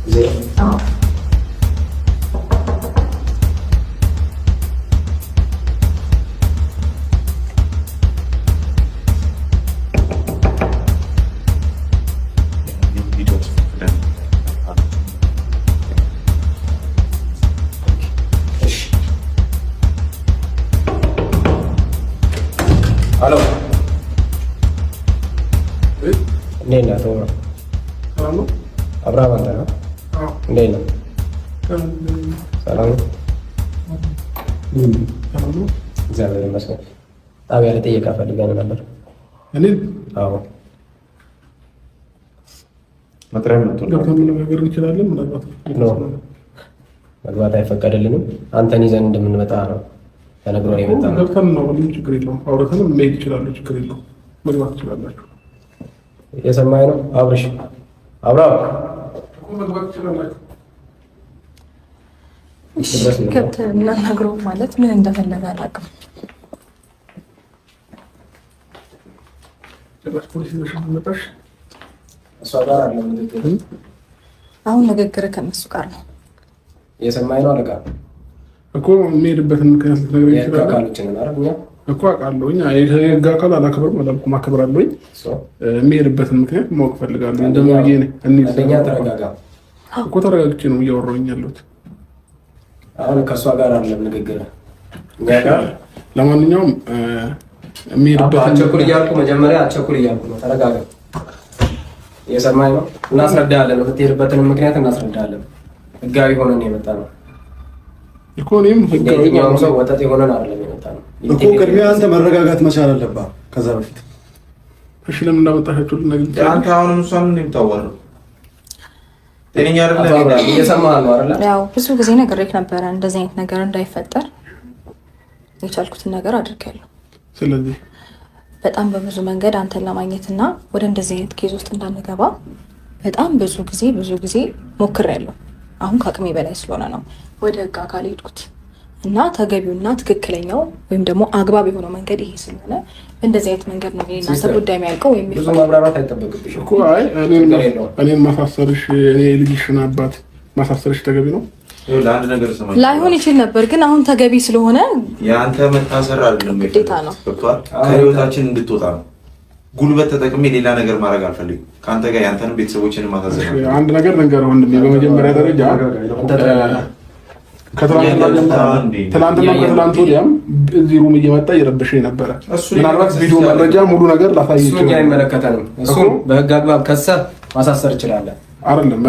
Halo. Nena tu. Halo. Abraham anda? Nena. Salam. Halo. Jangan masuk. Tapi ada tiga kafe di mana nomor? Ini? Oh. Material betul. Gak mendengar bicara mendapat. No. መግባት አይፈቀድልንም አንተን ይዘን እንደምንመጣ ነው ተነግሮን የመጣው ገብተን ነው ምንም ችግር የለውም አውርተንም መሄድ ይችላል ችግር የለውም መግባት ትችላላችሁ የሰማይ ነው አብርሽ አብራው መግባት ትችላላችሁ ገብተን እናናግረው ማለት ምን እንደፈለገ አላውቅም ፖሊስ ይዘሽን መጣሽ እሷ ጋር አለ ምንድነው አሁን ንግግር ከነሱ ጋር ነው የሰማይ ነው አለቃ እኮ የሚሄድበትን ምክንያት ልትነግረኝ ይችላል አካሎችን አረኛ እኮ አውቃለሁኝ የህግ አካል አላከብርም አላልኩም አከብራለሁኝ የሚሄድበትን ምክንያት ማወቅ ፈልጋለሁ እንደማዬ እንደኛ ተረጋጋ እኮ ተረጋግቼ ነው እያወራሁኝ ያለሁት አሁን ከሷ ጋር አይደለም ንግግር ጋር ለማንኛውም የሚሄድበትን አቸኩል እያልኩ መጀመሪያ አቸኩል እያልኩ ነው ተረጋጋ የሰማይ ነው እናስረዳለን የምትሄድበትን ምክንያት እናስረዳለን ህጋዊ ሆነን የመጣ ነው እኮ እኔም ህጋዊ ነው ሰው ወጣት ሆነን አይደለም የመጣ ነው እኮ ቅድሚያ አንተ መረጋጋት መቻል አለብህ ከዛ በፊት እሺ ለምን እንዳመጣችሁ ልነግርህ አንተ አሁንም እሷን ምን የምታወራው ጤነኛ አይደለም እየሰማህ ነው አይደል ያው ብዙ ጊዜ ነግሬህ ነበረ እንደዚህ አይነት ነገር እንዳይፈጠር የቻልኩትን ነገር አድርጌያለሁ ስለዚህ በጣም በብዙ መንገድ አንተን ለማግኘትና ወደ እንደዚህ አይነት ኬዝ ውስጥ እንዳንገባ በጣም ብዙ ጊዜ ሞክሬያለሁ አሁን ከአቅሜ በላይ ስለሆነ ነው ወደ ህግ አካል ሄድኩት እና ተገቢውና ትክክለኛው ወይም ደግሞ አግባብ የሆነው መንገድ ይሄ ስለሆነ እንደዚህ አይነት መንገድ ነው እናንተ ጉዳይ የሚያልቀው ወይም ብዙ ማብራራት አይጠበቅብሽም እኮ አይ እኔን ማሳሰርሽ እኔ ልጅሽን አባት ማሳሰርሽ ተገቢ ነው ለአንድ ነገር ሰማኝ ላይሆን ይችል ነበር ግን አሁን ተገቢ ስለሆነ ያንተ መታሰር አይደለም ግዴታ ነው ከህይወታችን እንድትወጣ ነው ጉልበት ተጠቅሜ ሌላ ነገር ማድረግ አልፈልግም ካንተ ጋር ያንተን ቤተሰቦችን ማሳዘን አንድ ነገር ልንገርህ ወንድሜ በመጀመሪያ ደረጃ ከትላንት ወዲያም እዚህ ሩም እየመጣ እየረበሸኝ ነበረ ምናልባት ቪዲዮ መረጃ ሙሉ ነገር ላሳይ ይችላል እሱን አይመለከተንም እሱን በህግ አግባብ ከሰህ ማሳሰር ይችላል አይደለም